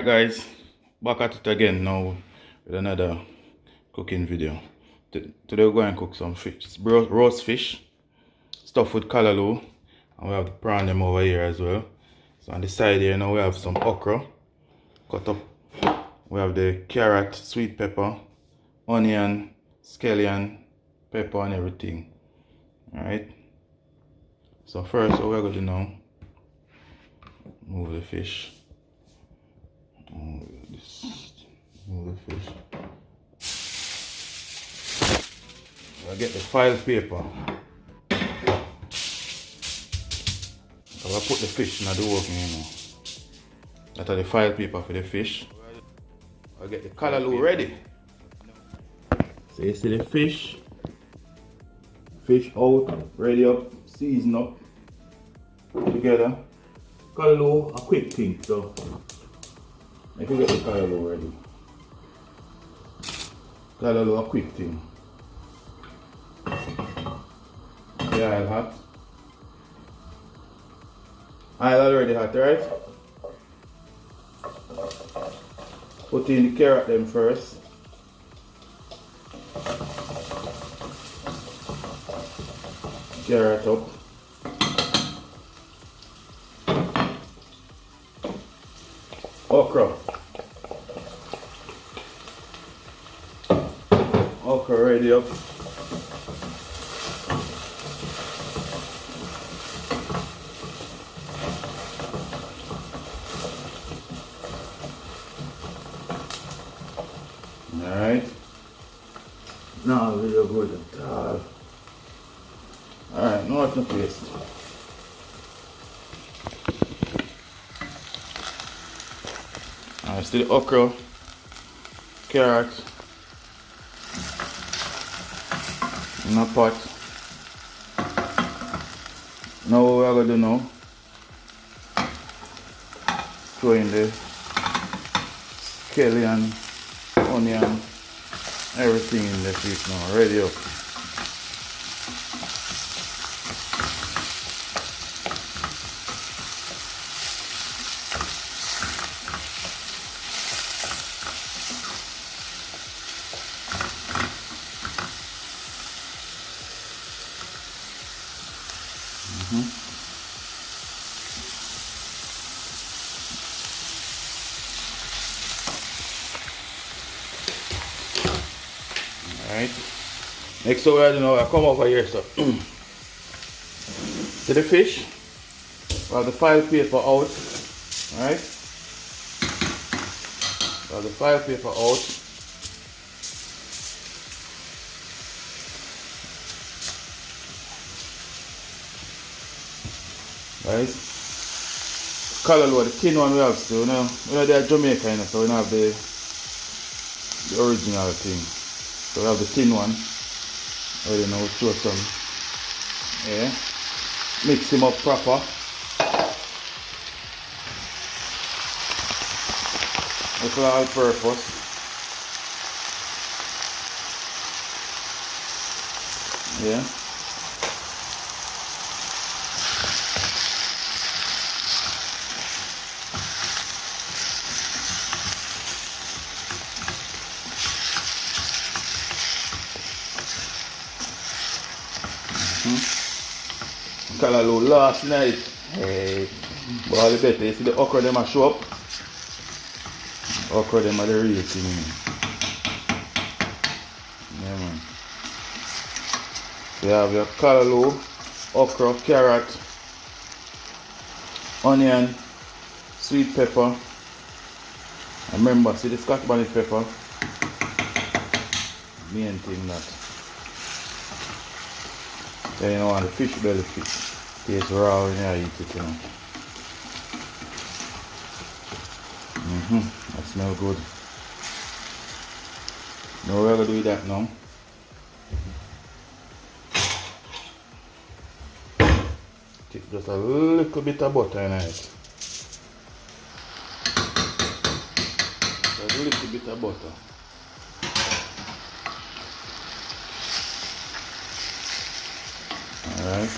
Alright guys, back at it again now with another cooking video. Today we're going to cook some fish, roast fish, stuffed with callaloo, and we have the prawn them over here as well. So on the side here now we have some okra, cut up. We have the carrot, sweet pepper, onion, scallion, pepper and everything. Alright. So first what we're going to do now, move the fish. Move the fish. I get the file paper. So I put the fish in the oven, you know. That's the file paper for the fish. I get the callaloo ready. So you see the fish out, ready up, season up together. Callaloo a quick thing, so I can get the callaloo ready. Callaloo a quick thing. The oil hot. Oil already hot, right? Put in the carrot them first. Carrot up. Okra. Okra ready up. Alright. Now we are good at all. Alright, now what's the paste? Alright, still the okra, carrot in a pot. Now what we're going to do now, throw in the scallion, onion, everything in the fish now, ready up. Alright. Next over here, I come over here, so to the fish. We have the file paper out. Alright. We have the file paper out. Right. Callaloo, the thin one we have still, they are Jamaican, so we don't have the original thing. So we have the thin one. Already now throw some. Yeah. Mix him up proper. It's all purpose. Yeah. Callaloo last night. Hey, but all the better. You see the okra them a show up. Okra them are the real thing. Yeah man. So you have your callaloo, okra, carrot, onion, sweet pepper. And remember, see the Scotch bonnet pepper. Main thing that. Then you know the fish belly fish. Tastes raw when you eat it, you know. That smells good. Now we're gonna do that now. Take just a little bit of butter in it. Just a little bit of butter. Alright.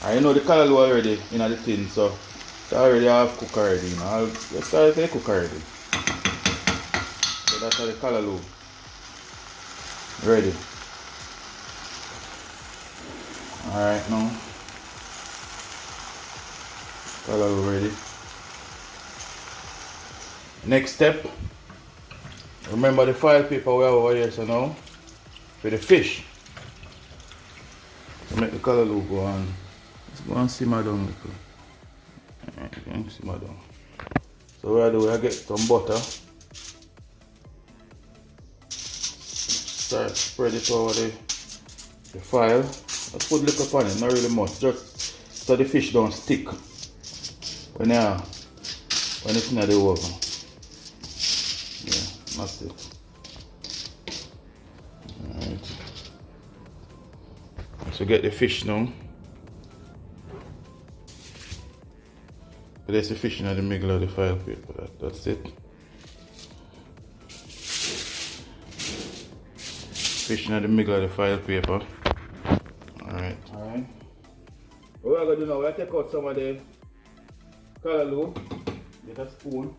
I know the callaloo already in the tin, so it already have cook already. You know, let's start to cook already. So that's how the callaloo ready. Alright now. Callaloo ready. Next step. Remember the foil paper we have over here, so now for the fish. To make the callaloo go on. Let's go and simmer down a little. Alright, simmer down. So what I do, I get some butter. Start spread it over the foil. I put a little on it, not really much, just so the fish don't stick when it's in the oven. Yeah, that's it. Alright. So get the fish now. There's the fish in the middle of the foil paper. That's it. Fish in the middle of the foil paper. Alright. Alright. What we're going to do now, we'll take out some of the callaloo. Get a spoon.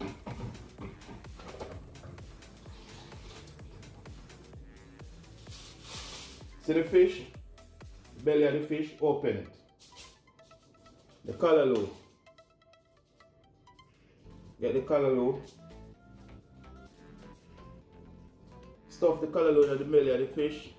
See the fish? The belly of the fish, open it. The callaloo. Get the callaloo. Stuff the callaloo in the belly of the fish.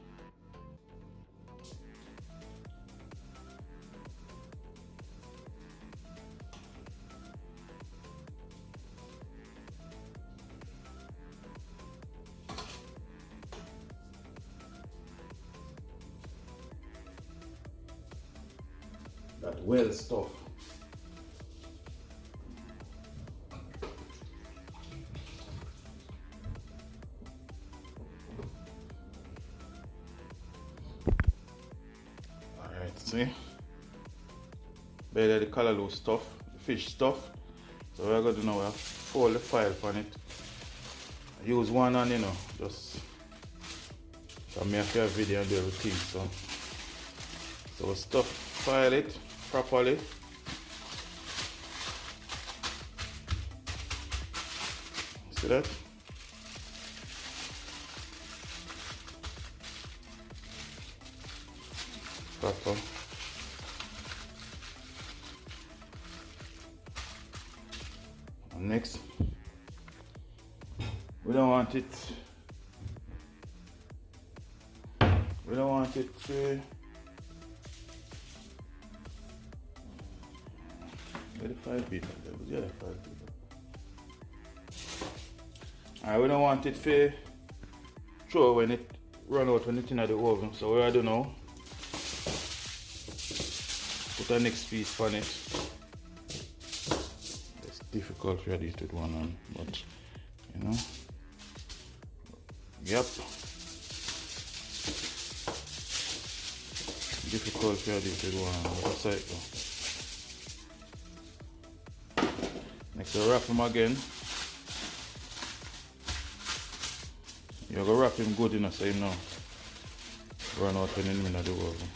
That well stuff. Alright, see? Better the callaloo stuff, the fish stuff. So what we're going to do now, we'll fold the file on it. I use one hand, you know, just so I make a video and do everything. So we'll file it properly. See that? Proper. And next, we don't want it to where the file paper? Yeah, the file paper. Alright, we don't want it to throw when it run out when it's in the oven. So what I do now, put the next piece on it. It's difficult to edit with one hand, but you know. Yep. Difficult to edit with one hand, but that's it though. Next, I'll wrap him again. You're gonna wrap him good enough so him now run out when in the oven.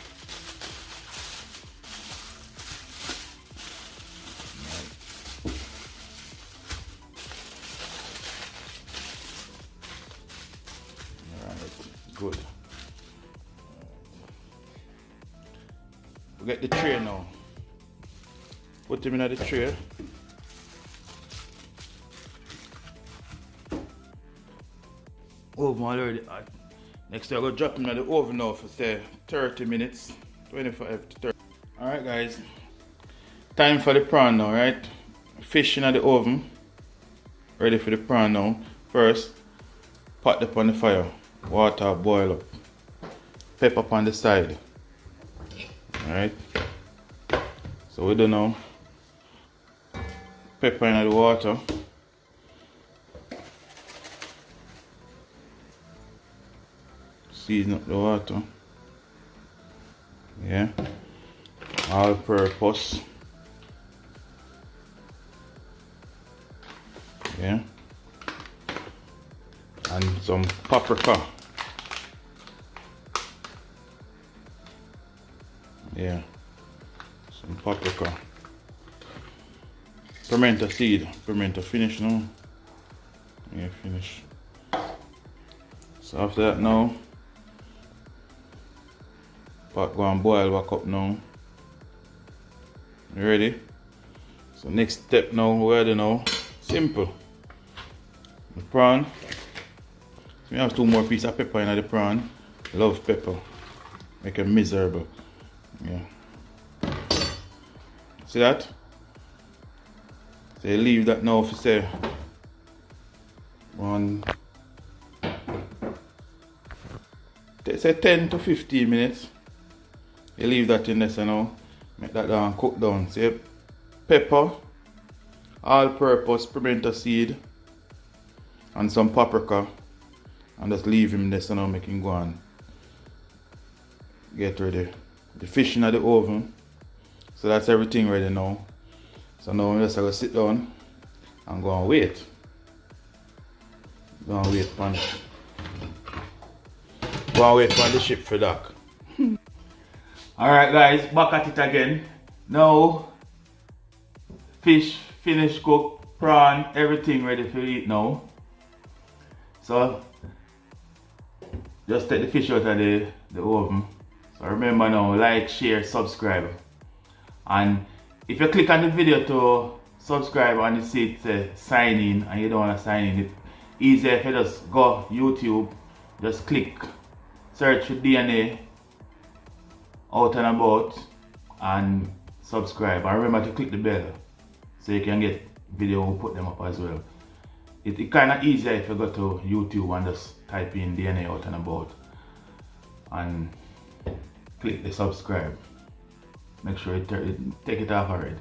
Alright, good. We get the tray now. Put him in the tray. Oven already hot. Next, I'm going to drop him in the oven now for say 30 minutes, 25 to 30. Alright guys, time for the prawn now, right? Fish in the oven, ready for the prawn now. First, pot up on the fire, water boil up, pepper on the side. Alright, so we do now, pepper in the water. Season up the water. Yeah. All purpose. Yeah. And some paprika. Yeah. Some paprika. Pimento seed. Pimento finish now. Yeah, finish. So after that now, pot go and boil back up now. You ready? So next step now, we're ready now. Simple. The prawn. So we have 2 more pieces of pepper in the prawn. Love pepper. Make it miserable. Yeah. See that? So you leave that now for say say 10 to 15 minutes. You leave that in there so now. Make that down, cook down. See, pepper, all-purpose pimento seed, and some paprika, and just leave him there so now. Make him go and get ready. The fish in the oven. So that's everything ready now. So now I'm just going to sit down and go and wait. Go and wait for the ship for dock. Alright guys, back at it again. Now, fish finished cooked, prawn, everything ready for eat now. So, just take the fish out of the oven. So remember now, like, share, subscribe. And if you click on the video to subscribe and you see it say sign in and you don't want to sign in, it's easier if you just go YouTube, just click, search for DNA out and about and subscribe. And remember to click the bell so you can get video, we'll put them up as well. It's kind of easier if you go to YouTube and just type in DNA out and about and click the subscribe. Make sure you take it off already.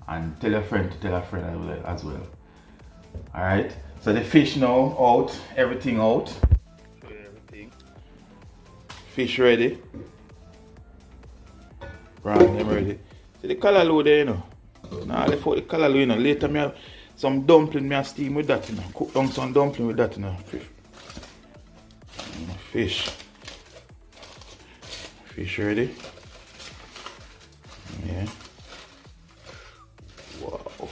And tell a friend to tell a friend as well. Alright, so the fish now out, everything out. Show you everything. Fish ready. Prawn them ready. See the callaloo there, you know. Now I for the callaloo, you know. Later me have some dumpling me steam with that, you know. Cook down some dumpling with that, you know. Fish. Fish ready. Yeah. Wow.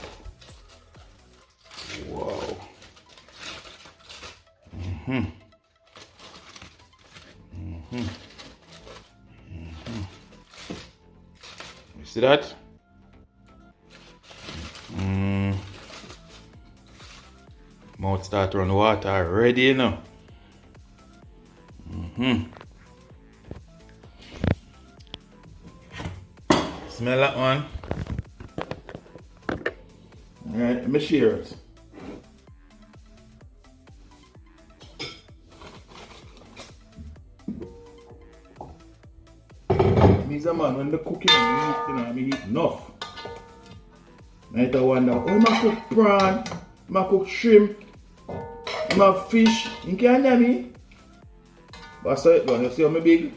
Wow. You see that? Mouth start to run water ready, you know. Smell that one? Alright, let me share it. Me's a man when the cooking I eat enough. I wonder, oh, I cook prawn, I cook shrimp, I fish, you can't hear me? But I saw it done, you see how me big?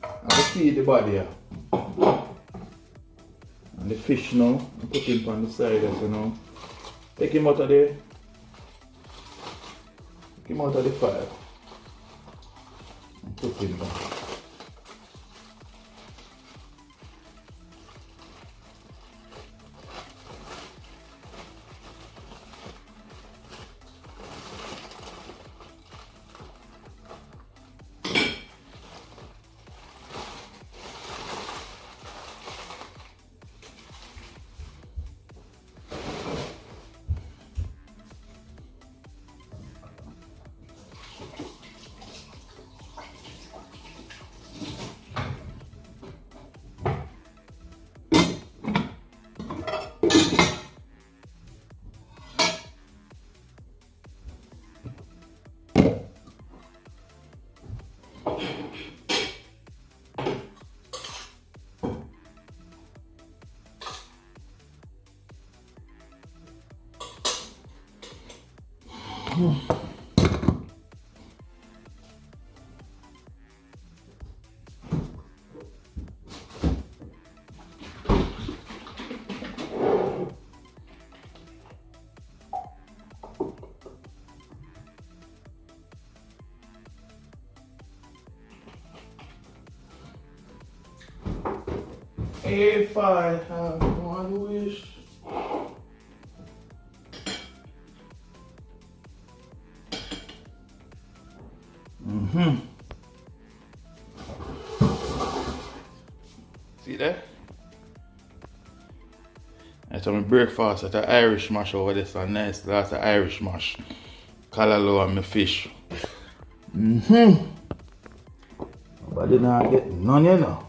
I see the body here. And the fish now, I put him on the side as you know. Take him out of the fire. And put him back. If I have one wish. See that? That's my breakfast at the Irish mash over there. So nice. That's the Irish mash. Callaloo and my fish. Nobody not get none, you know.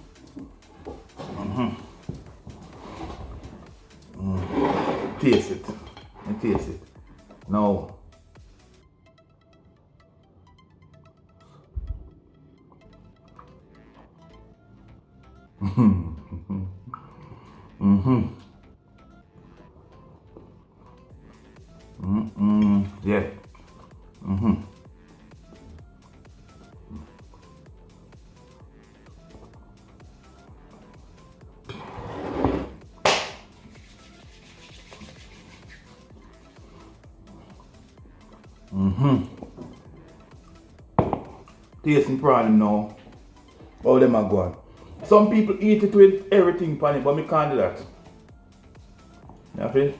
Taste it. I taste it. Now. Yeah. Tasting prawn now. How them are going. Some people eat it with everything on it, but me can't do that. You have to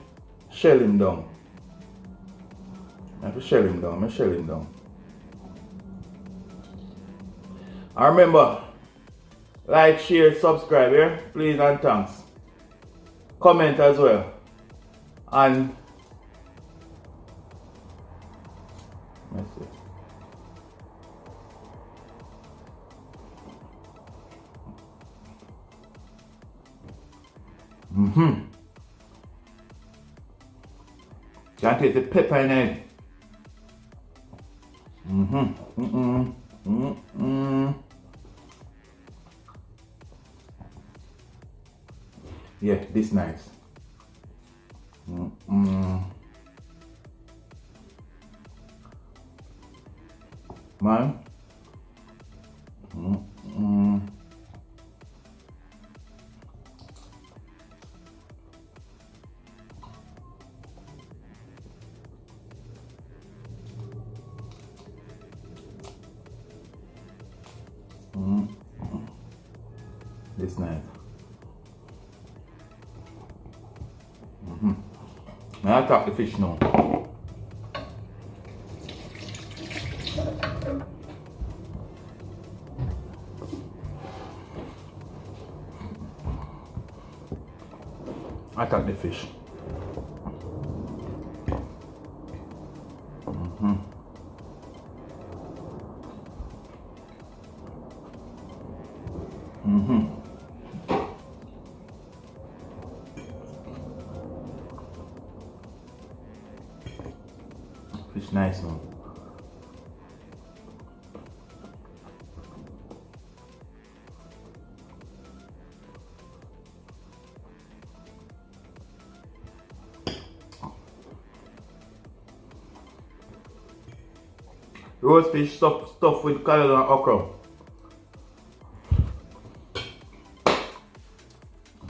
shell him down. I shell him down. And remember, like, share, subscribe, yeah? Please and thanks. Comment as well. And let's see. Can't taste the pepper in it. Yeah, this nice. Man. This nice. Now I top the fish now. I top the fish. Fish nice now. Roast fish stuffed with callaloo and okra.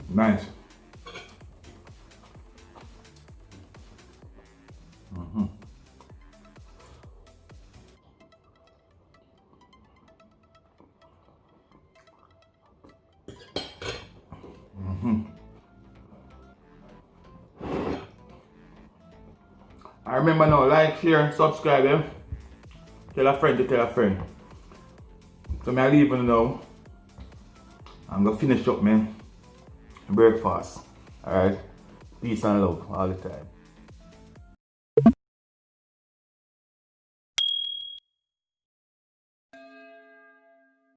Nice. I remember now, like, share, subscribe, yeah? Tell a friend to tell a friend. So I leave you now. I'm gonna finish up, man. Breakfast. Alright. Peace and love all the time.